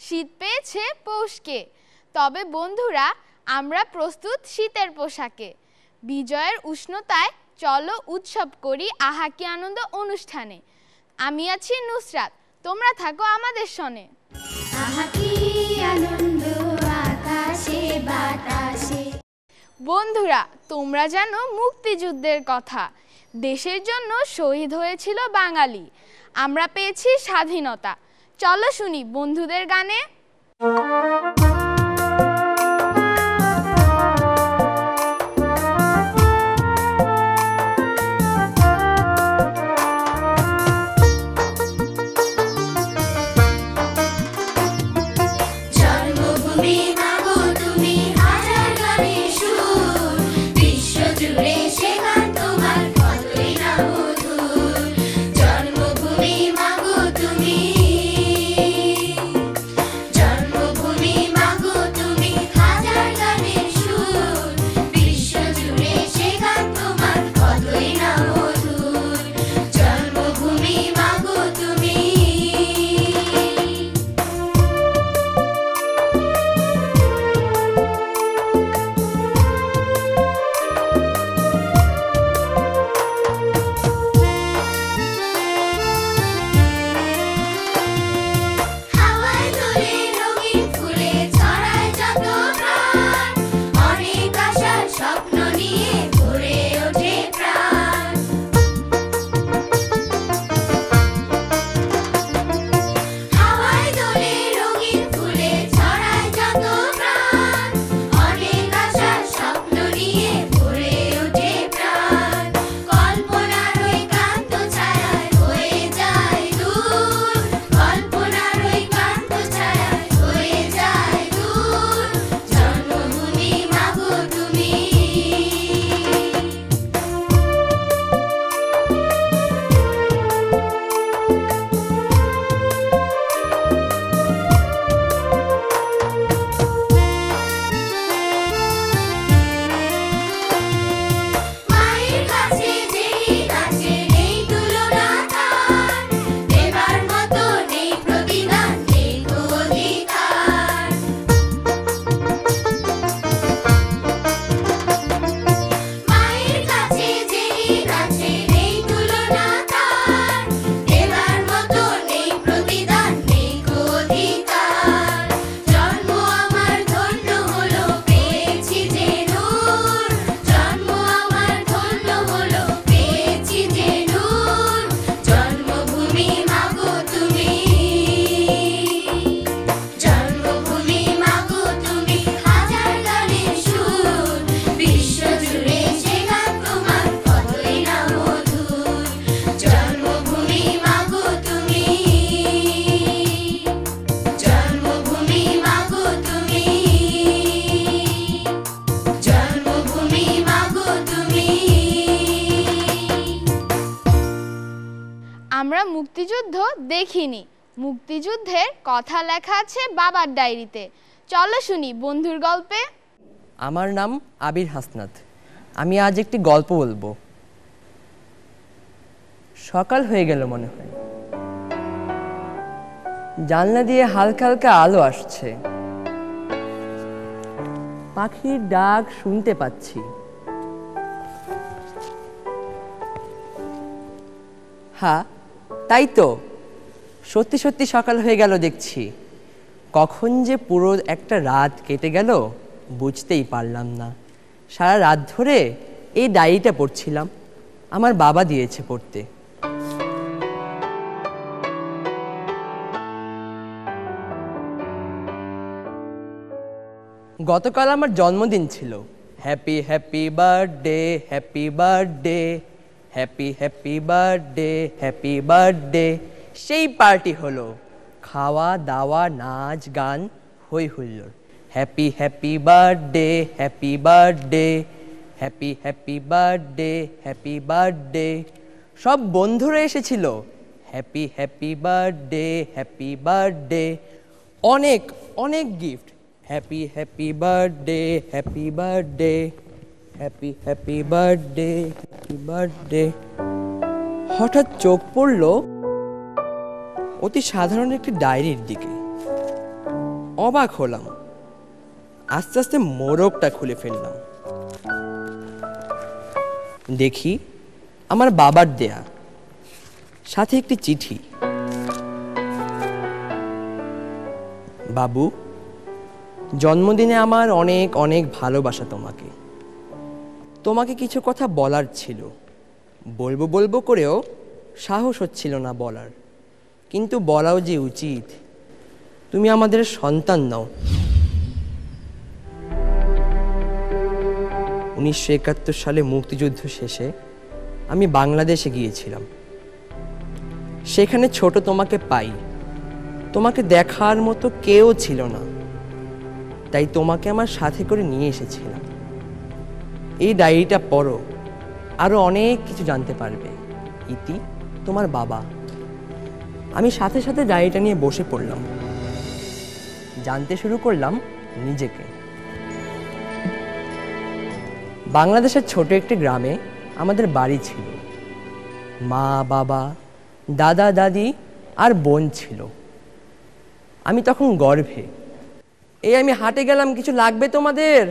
শীত পেয়েছে পৌষকে। তবে বন্ধুরা, আমরা প্রস্তুত শীতের পোশাকে। বিজয়ের উষ্ণতায় চলো উৎসব করি আহা কি আনন্দ অনুষ্ঠানে। আমি আছি নুসরাত, তোমরা থাকো আমাদের সনে। আহা কি আনন্দ আকাশে বাতাসে। বন্ধুরা, তোমরা জানো মুক্তিযুদ্ধের কথা। দেশের জন্য শহীদ হয়েছিল বাঙালি, আমরা পেয়েছি স্বাধীনতা। চলো শুনি বন্ধুদের গানে। আমরা মুক্তিযুদ্ধ দেখিনি, মুক্তিযুদ্ধের কথা লেখা আছে বাবার ডায়েরিতে। চলো শুনি বন্ধুর গল্পে। আমার নাম আবির হাসনাত। আমি আজ একটি গল্প বলবো। সকাল হয়ে গেল মনে হয়, জানলা দিয়ে হালকা হালকা আলো আসছে, পাখির ডাক শুনতে পাচ্ছি। হ্যাঁ, তাই তো, সত্যি সত্যি সকাল হয়ে গেল দেখছি। কখন যে পুরো একটা রাত কেটে গেল বুঝতেই পারলাম না। সারা রাত ধরে এই ডায়েরিটা পড়ছিলাম, আমার বাবা দিয়েছে পড়তে। গতকাল আমার জন্মদিন ছিল। Happy happy birthday, happy birthday, happy happy birthday, happy birthday. সেই পার্টি হলো, খাওয়া দাওয়া নাচ গান হই হুল্লোড়। Happy happy birthday, happy birthday, happy happy birthday, happy birthday. সব বন্ধুরা এসেছিল। Happy happy birthday, happy birthday. অনেক অনেক gift. Happy happy birthday, happy birthday, happy happy birthday, happy birthday. হঠাৎ চোখ পড়ল অতি সাধারণ একটি ডায়েরির দিকে। অবাক হলাম। আস্তে আস্তে মোড়কটা খুলে ফেললাম। দেখি আমার বাবার দেয়া, সাথে একটি চিঠি। বাবু, জন্মদিনে আমার অনেক অনেক ভালোবাসা তোমাকে। তোমাকে কিছু কথা বলার ছিল, বলবো বলবো করেও সাহস হচ্ছিল না বলার, কিন্তু বলাও যে উচিত। তুমি আমাদের সন্তান নও। 1971 সালে মুক্তিযুদ্ধ শেষে আমি বাংলাদেশে গিয়েছিলাম। সেখানে ছোট তোমাকে পাই। তোমাকে দেখার মতো কেউ ছিল না, তাই তোমাকে আমার সাথে করে নিয়ে এসেছিলাম। এই ডায়েরিটা পড়ো, আরো অনেক কিছু জানতে পারবে। ইতি, তোমার বাবা। আমি সাথে সাথে ডায়েরিটা নিয়ে বসে পড়লাম। জানতে শুরু করলাম নিজেকে। বাংলাদেশের ছোট একটি গ্রামে আমাদের বাড়ি ছিল। মা, বাবা, দাদা, দাদি আর বোন ছিল। আমি তখন গর্ভে। এই আমি হাঁটে গেলাম, কিছু লাগবে তোমাদের?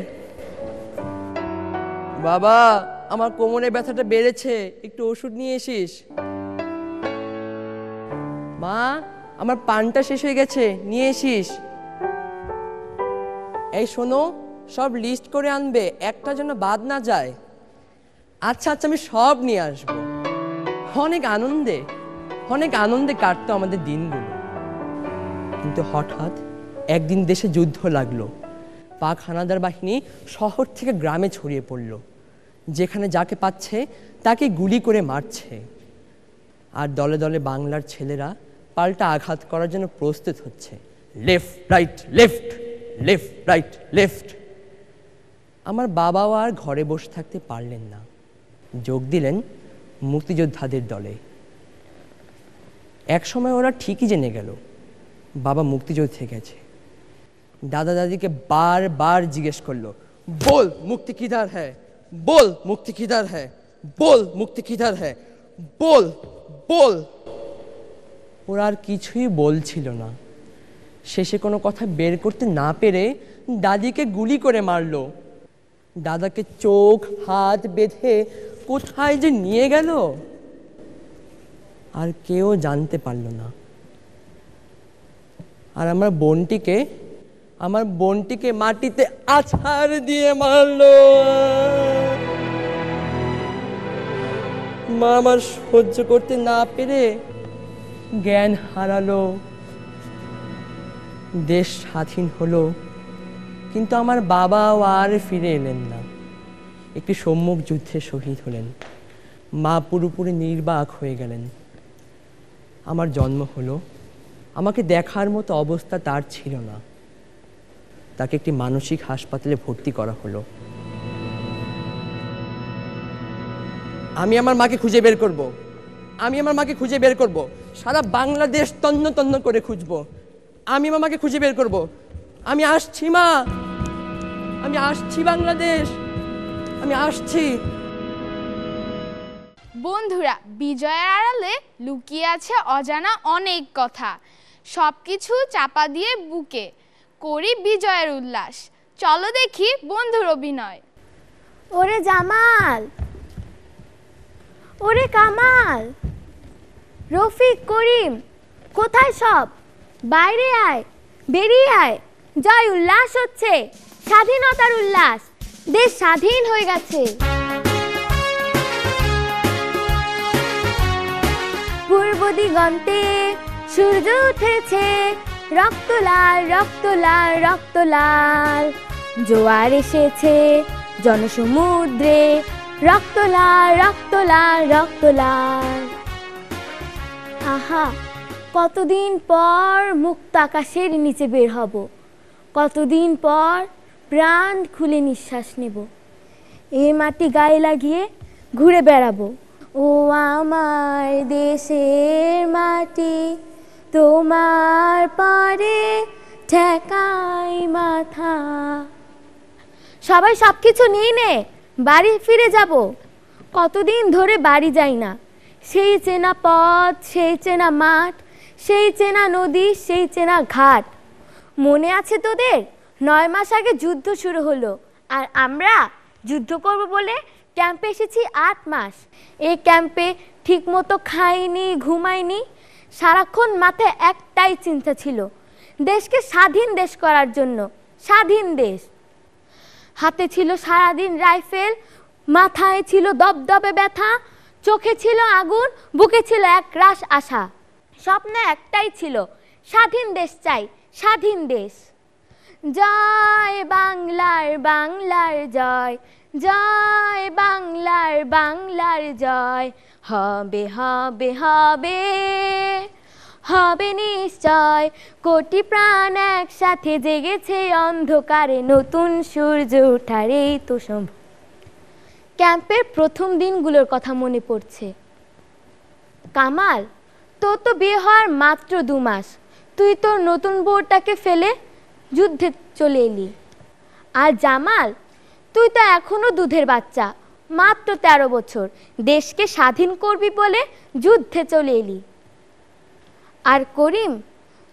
বাবা, আমার কোমরে ব্যথাটা বেড়েছে, একটু ওষুধ নিয়ে এসিস। মা, আমার পানটা শেষ হয়ে গেছে, নিয়ে এসিস। এই শোনো, সব লিস্ট করে আনবে, একটা যেন বাদ না যায়। আচ্ছা আচ্ছা, আমি সব নিয়ে আসবো। অনেক আনন্দে কাটতো আমাদের দিনগুলো। কিন্তু হঠাৎ একদিন দেশে যুদ্ধ লাগলো। পাক হানাদার বাহিনী শহর থেকে গ্রামে ছড়িয়ে পড়ল। যেখানে যাকে পাচ্ছে তাকে গুলি করে মারছে। আর দলে দলে বাংলার ছেলেরা পাল্টা আঘাত করার জন্য প্রস্তুত হচ্ছে। Left right left, left right left. আমার বাবাও আর ঘরে বসে থাকতে পারলেন না, যোগ দিলেন মুক্তিযোদ্ধাদের দলে। এক সময় ওরা ঠিকই জেনে গেল বাবা মুক্তিযুদ্ধে গেছে। দাদা দাদিকে বারবার জিজ্ঞেস করলো, বল মুক্তি কিধার হ্যায়, বল মুক্তি কিধার হ্যায়, বল মুক্তি কিধার হ্যায়, বল বল। ওরা আর কিছুই বলছিল না। শেষে কোনো কথা বের করতে না পেরে দাদিকে গুলি করে মারলো। দাদাকে চোখ হাত বেঁধে কোথায় যে নিয়ে গেল আর কেউ জানতে পারল না। আর আমার বোনটিকে মাটিতে আছাড় দিয়ে মারলো। মা আমার সহ্য করতে না পেরে জ্ঞান হারালো। দেশ স্বাধীন হলো, কিন্তু আমার বাবাও আর ফিরে এলেন না। একটি সম্মুখ যুদ্ধে শহীদ হলেন। মা পুরোপুরি নির্বাক হয়ে গেলেন। আমার জন্ম হলো, আমাকে দেখার মতো অবস্থা তার ছিল না। তাকে একটি মানসিক হাসপাতালে ভর্তি করা হলো। আমি আমার মাকে খুঁজে বের করব। সারা বাংলাদেশ তন্ন তন্ন করে খুঁজবো। আমি আমার মাকে খুঁজে বের করব। আমি আসছি মা, আমি আসছি বাংলাদেশ, আমি আসছি। বন্ধুরা, বিজয়ের আড়ালে লুকিয়ে আছে অজানা অনেক কথা। সবকিছু চাপা দিয়ে বুকে করি বিজয়ের উল্লাস। চলো দেখি বন্ধুর অভিনয়। ওরে জামাল, ওরে কামাল, রফিক, করিম, কোথায় সব? বাইরে আয়, বেরিয়ে আয়। জয় উল্লাস হচ্ছে, স্বাধীনতার উল্লাস। দেশ স্বাধীন হয়ে গেছে। পূর্ব দিগন্তে সূর্য উঠেছে, রক্ত লাল রক্ত লাল রক্ত লাল। জোয়ার এসেছে জনসমুদ্রে, রক্ত লাল রক্ত লাল রক্ত লাল। আহা, কতদিন পর মুক্ত আকাশের নিচে বের হব, কতদিন পর প্রাণ খুলে নিঃশ্বাস নেব। এ মাটি গায়ে লাগিয়ে ঘুরে বেড়াবো। ও আমার দেশের মাটি, তোমার পারে ঠেকাই মাথা। সবাই সব কিছু নিয়ে নে, বাড়ি ফিরে যাব। কতদিন ধরে বাড়ি যাই না। সেই চেনা পথ, সেই চেনা মাঠ, সেই চেনা নদী, সেই চেনা ঘাট। মনে আছে তোদের? 9 মাস আগে যুদ্ধ শুরু হলো, আর আমরা যুদ্ধ করব বলে ক্যাম্পে এসেছি 8 মাস। এই ক্যাম্পে ঠিকমতো খাইনি, ঘুমাইনি। সারাক্ষণ মাথায় একটাই চিন্তা ছিল, দেশকে স্বাধীন দেশ করার জন্য। স্বাধীন দেশ। হাতে ছিল সারাদিন রাইফেল, মাথায় ছিল দবদবে ব্যথা, চোখে ছিল আগুন, বুকে ছিল এক রাশ আশা। স্বপ্ন একটাই ছিল, স্বাধীন দেশ চাই, স্বাধীন দেশ। জয় বাংলার, বাংলার জয়, জয় বাংলার, বাংলার জয়। হবে হবে হবে, হবে নিশ্চয়। কোটি প্রাণ একসাথে জেগেছে অন্ধকারে, নতুন সূর্য ওঠার এই তো সম্ভব। ক্যাম্পের প্রথম দিনগুলোর কথা মনে পড়ছে। কামাল, তোর তো বিয়ে হওয়ার মাত্র 2 মাস, তুই তোর নতুন বউটাকে ফেলে যুদ্ধে চলে এলি। আর জামাল, তুই তো এখনো দুধের বাচ্চা, মাত্র 13 বছর, দেশকে স্বাধীন করবি বলে যুদ্ধে চলে এলি। আর করিম,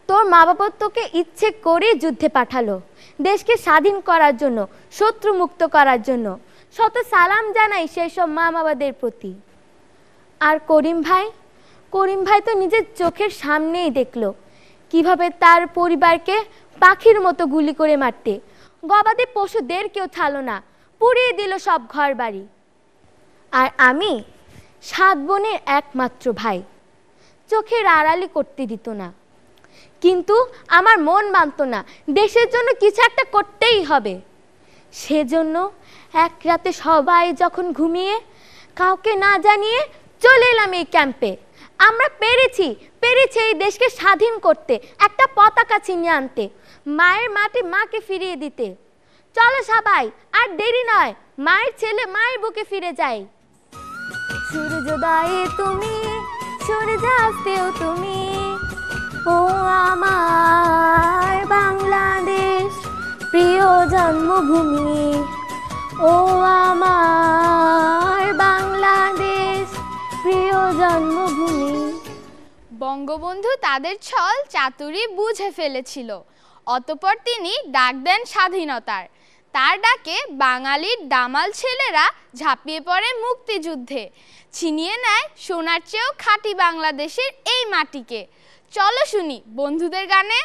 তোর মা বাবা তোকে ইচ্ছে করে যুদ্ধে পাঠালো, দেশকে স্বাধীন করার জন্য, শত্রুমুক্ত করার জন্য। শত সালাম জানাই সেই সব মা বাবাদের প্রতি। আর করিম ভাই তো নিজের চোখের সামনেই দেখলো কিভাবে তার পরিবারকে পাখির মতো গুলি করে মারতে, গবাদি পশুদের কেউ ছাড়লো না, পুড়িয়ে দিল সব ঘর বাড়ি। আর আমি 7 বোনের একমাত্র ভাই, চোখের আড়ালি করতে দিত না। কিন্তু আমার মন মানত না, দেশের জন্য কিছু একটা করতেই হবে। সেজন্য এক রাতে সবাই যখন ঘুমিয়ে, কাউকে না জানিয়ে চলে এলাম এই ক্যাম্পে। আমরা পেরেছি এই দেশকে স্বাধীন করতে, একটা পতাকা ছিনিয়ে আনতে, মায়ের মাটি মাকে ফিরিয়ে দিতে। চলো সবাই, আর দেরি নয়, মায়ের ছেলে মায়ের বুকে ফিরে যাই। সূর্যোদয়ে তুমি, সূর্যাস্তেও তুমি, ও আমার বাংলাদেশ প্রিয় জন্মভূমি, ও আমার বাংলাদেশ প্রিয় জন্মভূমি। বঙ্গবন্ধু তাদের ছল চাতুরি বুঝে ফেলেছিল। অতঃপর তিনি ডাক দেন স্বাধীনতার। তার ডাকে বাঙালির দামাল ছেলেরা ঝাঁপিয়ে পড়ে মুক্তিযুদ্ধে, ছিনিয়ে নেয় সোনার চেয়েও খাঁটি বাংলাদেশের এই মাটিকে। চলো শুনি বন্ধুদের গানে।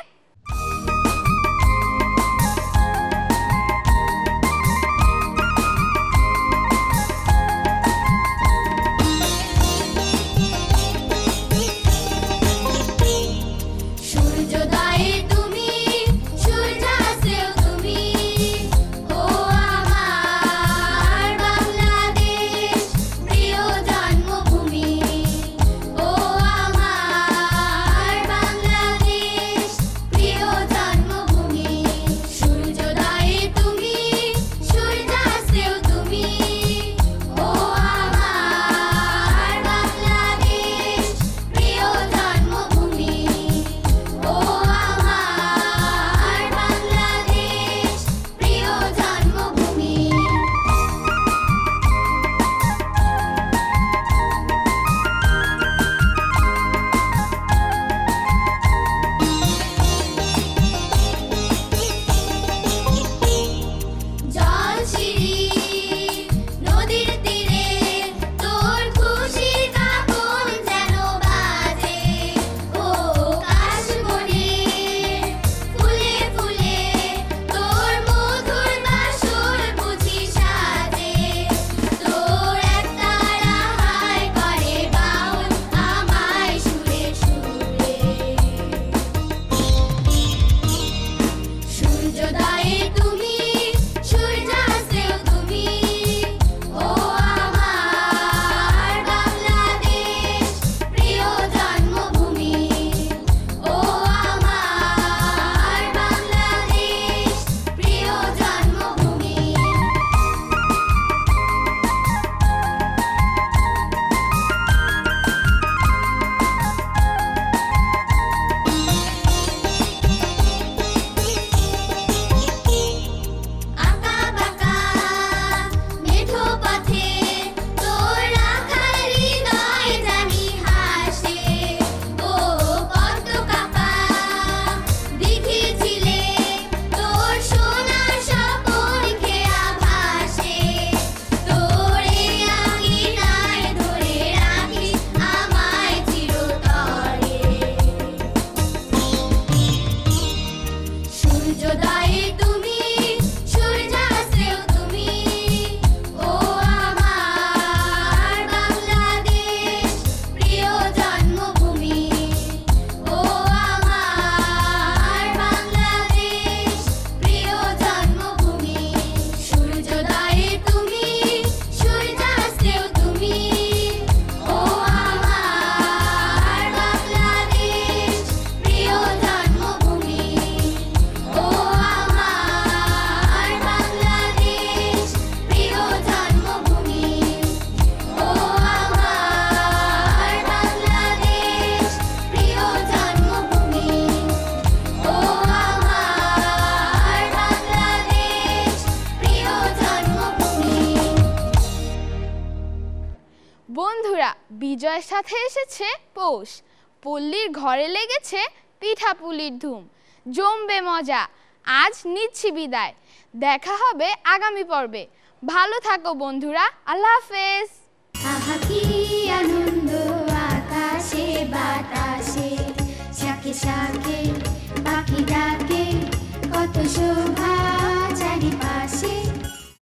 বন্ধুরা, বিজয়ের সাথে এসেছে পৌষ। পল্লীর ঘরে লেগেছে পিঠাপুলির ধুম, জমবে মজা। আজ নিচ্ছি বিদায়, দেখা হবে আগামী পর্বে। ভালো থাকো বন্ধুরা, আল্লাহ হাফেজ। আহা কি আনন্দ।